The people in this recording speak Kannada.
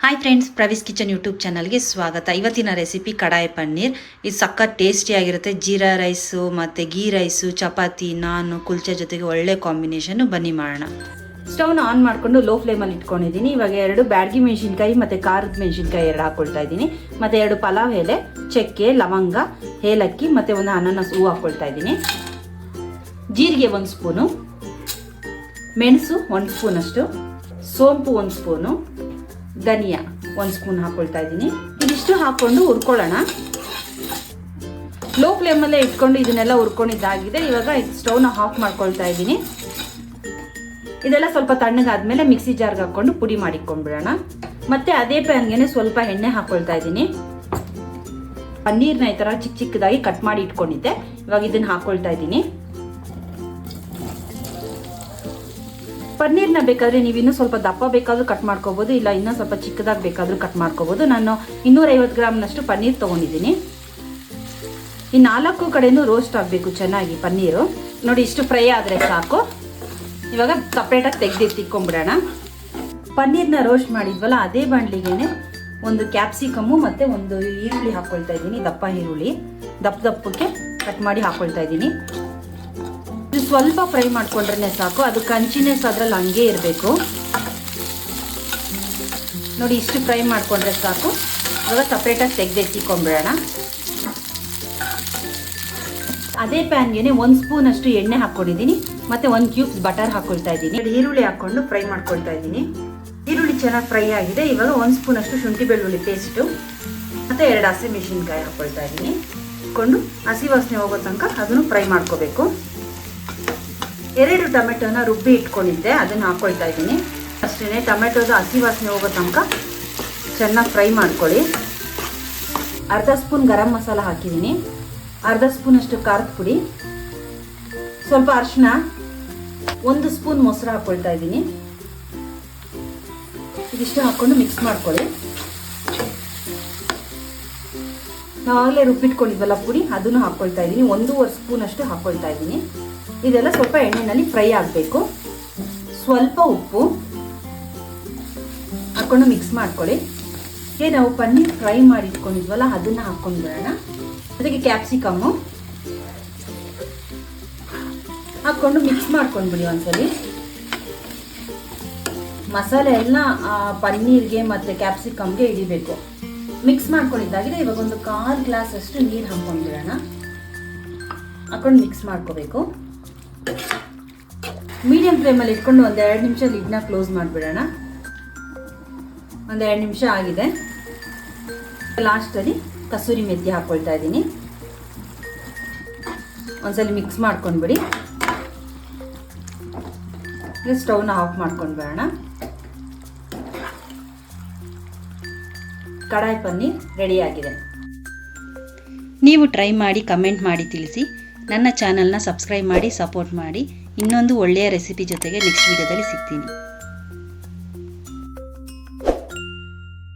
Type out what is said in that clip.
ಹಾಯ್ ಫ್ರೆಂಡ್ಸ್, ಪ್ರವೀಸ್ ಕಿಚನ್ ಯೂಟ್ಯೂಬ್ ಚಾನಲ್ಗೆ ಸ್ವಾಗತ. ಇವತ್ತಿನ ರೆಸಿಪಿ ಕಡಾಯಿ ಪನ್ನೀರ್. ಇದು ಸಖತ್ ಟೇಸ್ಟಿಯಾಗಿರುತ್ತೆ. ಜೀರಾ ರೈಸು ಮತ್ತು ಗೀ ರೈಸು, ಚಪಾತಿ, ನಾನ್, ಕುಲ್ಚೆ ಜೊತೆಗೆ ಒಳ್ಳೆ ಕಾಂಬಿನೇಷನ್ನು. ಬನ್ನಿ ಮಾಡೋಣ. ಸ್ಟವ್ನ ಆನ್ ಮಾಡಿಕೊಂಡು ಲೋ ಫ್ಲೇಮಲ್ಲಿ ಇಟ್ಕೊಂಡಿದ್ದೀನಿ. ಇವಾಗ 2 ಬ್ಯಾಡಗಿ ಮೆಣಸಿನ್ಕಾಯಿ ಮತ್ತು ಖಾರದ ಮೆಣಸಿನ್ಕಾಯಿ 2 ಹಾಕ್ಕೊಳ್ತಾ ಇದ್ದೀನಿ. ಮತ್ತು 2 ಪಲಾವ್ ಎಲೆ, ಚಕ್ಕೆ, ಲವಂಗ, ಏಲಕ್ಕಿ ಮತ್ತು ಒಂದು ಅನಾನಸ್ ಹೂವು ಹಾಕ್ಕೊಳ್ತಾ ಇದ್ದೀನಿ. ಜೀರಿಗೆ 1 ಸ್ಪೂನು, ಮೆಣಸು 1 ಸ್ಪೂನಷ್ಟು, ಸೋಂಪು 1 ಸ್ಪೂನು, ಧನಿಯಾ 1 ಸ್ಪೂನ್ ಹಾಕ್ಕೊಳ್ತಾ ಇದ್ದೀನಿ. ಇದಿಷ್ಟು ಹಾಕ್ಕೊಂಡು ಹುರ್ಕೊಳ್ಳೋಣ. ಲೋ ಫ್ಲೇಮಲ್ಲೇ ಇಟ್ಕೊಂಡು ಇದನ್ನೆಲ್ಲ ಹುರ್ಕೊಂಡಿದ್ದಾಗಿದೆ. ಇವಾಗ ಸ್ಟವ್ನ ಆಫ್ ಮಾಡ್ಕೊಳ್ತಾ ಇದ್ದೀನಿ. ಇದೆಲ್ಲ ಸ್ವಲ್ಪ ತಣ್ಣಗಾದ್ಮೇಲೆ ಮಿಕ್ಸಿ ಜಾರ್ಗೆ ಹಾಕ್ಕೊಂಡು ಪುಡಿ ಮಾಡಿಕೊಂಡ್ಬಿಡೋಣ. ಮತ್ತೆ ಅದೇ ಪ್ಯಾನ್ಗೆ ಸ್ವಲ್ಪ ಎಣ್ಣೆ ಹಾಕ್ಕೊಳ್ತಾ ಇದ್ದೀನಿ. ಪನ್ನೀರ್ನ ಈ ಥರ ಚಿಕ್ಕ ಚಿಕ್ಕದಾಗಿ ಕಟ್ ಮಾಡಿ ಇಟ್ಕೊಂಡಿದ್ದೆ. ಇವಾಗ ಇದನ್ನ ಹಾಕ್ಕೊಳ್ತಾ ಇದ್ದೀನಿ. ಪನ್ನೀರ್ನ ಬೇಕಾದರೆ ನೀವು ಇನ್ನೂ ಸ್ವಲ್ಪ ದಪ್ಪ ಬೇಕಾದರೂ ಕಟ್ ಮಾಡ್ಕೋಬೋದು, ಇಲ್ಲ ಇನ್ನೂ ಸ್ವಲ್ಪ ಚಿಕ್ಕದಾಗಿ ಬೇಕಾದರೂ ಕಟ್ ಮಾಡ್ಕೋಬೋದು. ನಾನು 250 ಗ್ರಾಮ್ನಷ್ಟು ಪನ್ನೀರ್ ತೊಗೊಂಡಿದ್ದೀನಿ. ಈ 4 ಕಡೆಯೂ ರೋಸ್ಟ್ ಆಗಬೇಕು ಚೆನ್ನಾಗಿ ಪನ್ನೀರು. ನೋಡಿ, ಇಷ್ಟು ಫ್ರೈ ಆದರೆ ಸಾಕು. ಇವಾಗ ಸಪ್ರೇಟಾಗಿ ತೆಗೆದಿಟ್ಟಿಟ್ಕೊಂಡ್ಬಿಡೋಣ. ಪನ್ನೀರ್ನ ರೋಸ್ಟ್ ಮಾಡಿದ್ವಲ್ಲ, ಅದೇ ಬಾಣಲಿಗೆ ಒಂದು ಕ್ಯಾಪ್ಸಿಕಮ್ಮು ಮತ್ತು ಒಂದು ಈರುಳ್ಳಿ ಹಾಕ್ಕೊಳ್ತಾ ಇದ್ದೀನಿ. ದಪ್ಪ ಈರುಳ್ಳಿ ದಪ್ಪಕ್ಕೆ ಕಟ್ ಮಾಡಿ ಹಾಕ್ಕೊಳ್ತಾ ಇದ್ದೀನಿ. ಇದು ಸ್ವಲ್ಪ ಫ್ರೈ ಮಾಡ್ಕೊಂಡ್ರೆ ಸಾಕು. ಅದು ಕಂಚಿನೆಸ್ ಅದ್ರಲ್ಲಿ ಹಂಗೆ ಇರಬೇಕು. ನೋಡಿ, ಇಷ್ಟು ಫ್ರೈ ಮಾಡ್ಕೊಂಡ್ರೆ ಸಾಕು. ಇವಾಗ ಸಪ್ರೇಟಾಗಿ ತೆಗೆದಿಟ್ಕೊಂಡ್ಬಿಡೋಣ. ಅದೇ ಪ್ಯಾನ್ಗೆ 1 ಸ್ಪೂನ್ ಅಷ್ಟು ಎಣ್ಣೆ ಹಾಕ್ಕೊಂಡಿದ್ದೀನಿ. ಮತ್ತೆ 1 ಕ್ಯೂಬ್ಸ್ ಬಟರ್ ಹಾಕ್ಕೊಳ್ತಾ ಇದ್ದೀನಿ. ಈರುಳ್ಳಿ ಹಾಕ್ಕೊಂಡು ಫ್ರೈ ಮಾಡ್ಕೊಳ್ತಾ ಇದ್ದೀನಿ. ಈರುಳ್ಳಿ ಚೆನ್ನಾಗಿ ಫ್ರೈ ಆಗಿದೆ. ಇವಾಗ 1 ಸ್ಪೂನ್ ಅಷ್ಟು ಶುಂಠಿ ಬೆಳ್ಳುಳ್ಳಿ ಪೇಸ್ಟು ಮತ್ತು 2 ಹಸಿಮೆಣಸಿನ್ಕಾಯಿ ಹಾಕ್ಕೊಳ್ತಾ ಇದ್ದೀನಿ. ಹಾಕ್ಕೊಂಡು ಹಸಿ ವಾಸನೆ ಹೋಗೋ ತನಕ ಅದನ್ನು ಫ್ರೈ ಮಾಡ್ಕೋಬೇಕು. 2 ಟೊಮೆಟೊನ ರುಬ್ಬಿ ಇಟ್ಕೊಂಡಿದ್ದೆ, ಅದನ್ನು ಹಾಕ್ಕೊಳ್ತಾ ಇದ್ದೀನಿ. ಅಷ್ಟೇ, ಟೊಮೆಟೊದ ಹಸಿ ವಾಸನೆ ಹೋಗೋ ತನಕ ಚೆನ್ನಾಗಿ ಫ್ರೈ ಮಾಡ್ಕೊಳ್ಳಿ. ಅರ್ಧ ಸ್ಪೂನ್ ಗರಂ ಮಸಾಲ ಹಾಕಿದ್ದೀನಿ. ಅರ್ಧ ಸ್ಪೂನ್ ಅಷ್ಟು ಖಾರದ ಪುಡಿ, ಸ್ವಲ್ಪ ಅರಿಶಿನ, 1 ಸ್ಪೂನ್ ಮೊಸರು ಹಾಕ್ಕೊಳ್ತಾ ಇದ್ದೀನಿ. ಇದಿಷ್ಟು ಹಾಕ್ಕೊಂಡು ಮಿಕ್ಸ್ ಮಾಡ್ಕೊಳ್ಳಿ. ನಾವಾಗಲೇ ರುಬ್ಬಿಟ್ಕೊಂಡಿದ್ವಲ್ಲ ಪುಡಿ, ಅದನ್ನು ಹಾಕ್ಕೊಳ್ತಾ ಇದ್ದೀನಿ. 1.5 ಸ್ಪೂನ್ ಅಷ್ಟು ಹಾಕ್ಕೊಳ್ತಾ ಇದ್ದೀನಿ. ಇದೆಲ್ಲ ಸ್ವಲ್ಪ ಎಣ್ಣೆನಲ್ಲಿ ಫ್ರೈ ಆಗಬೇಕು. ಸ್ವಲ್ಪ ಉಪ್ಪು ಹಾಕ್ಕೊಂಡು ಮಿಕ್ಸ್ ಮಾಡ್ಕೊಳ್ಳಿ. ನಾವು ಪನ್ನೀರ್ ಫ್ರೈ ಮಾಡಿ ಇಟ್ಕೊಂಡಿದ್ವಲ್ಲ, ಅದನ್ನು ಹಾಕ್ಕೊಂಡು ಬಿಡೋಣ. ಅದಕ್ಕೆ ಕ್ಯಾಪ್ಸಿಕಮ್ಮು ಹಾಕ್ಕೊಂಡು ಮಿಕ್ಸ್ ಮಾಡ್ಕೊಂಡ್ಬಿಡಿ ಒಂದ್ಸಲಿ. ಮಸಾಲೆ ಎಲ್ಲ ಪನ್ನೀರ್ಗೆ ಮತ್ತು ಕ್ಯಾಪ್ಸಿಕಮ್ಗೆ ಹಿಡಿಬೇಕು. ಮಿಕ್ಸ್ ಮಾಡ್ಕೊಂಡಿದ್ದಾಗಿದೆ. ಇವಾಗ ಒಂದು 1/4 ಗ್ಲಾಸ್ ಅಷ್ಟು ನೀರು ಹಾಕ್ಕೊಂಡ್ಬಿಡೋಣ. ಹಾಕ್ಕೊಂಡು ಮಿಕ್ಸ್ ಮಾಡ್ಕೋಬೇಕು. ಮೀಡಿಯಂ ಫ್ಲೇಮಲ್ಲಿ ಇಟ್ಕೊಂಡು 1-2 ನಿಮಿಷ ಲಿಡ್ನ ಕ್ಲೋಸ್ ಮಾಡಿಬಿಡೋಣ. 1-2 ನಿಮಿಷ ಆಗಿದೆ. ಲಾಸ್ಟಲ್ಲಿ ಕಸೂರಿ ಮೆಥಿ ಹಾಕ್ಕೊಳ್ತಾ ಇದ್ದೀನಿ. ಒಂದ್ಸಲಿ ಮಿಕ್ಸ್ ಮಾಡ್ಕೊಂಡ್ಬಿಡಿ. ಸ್ಟವ್ನ ಆಫ್ ಮಾಡ್ಕೊಂಡ್ಬಿಡೋಣ. ಕಡಾಯಿ ಪನ್ನೀರ್ ರೆಡಿಯಾಗಿದೆ. ನೀವು ಟ್ರೈ ಮಾಡಿ ಕಮೆಂಟ್ ಮಾಡಿ ತಿಳಿಸಿ. ನನ್ನ ಚಾನಲ್ನ ಸಬ್ಸ್ಕ್ರೈಬ್ ಮಾಡಿ ಸಪೋರ್ಟ್ ಮಾಡಿ. ಇನ್ನೊಂದು ಒಳ್ಳೆಯ ರೆಸಿಪಿ ಜೊತೆಗೆ ನೆಕ್ಸ್ಟ್ ವಿಡಿಯೋದಲ್ಲಿ ಸಿಗ್ತೀನಿ.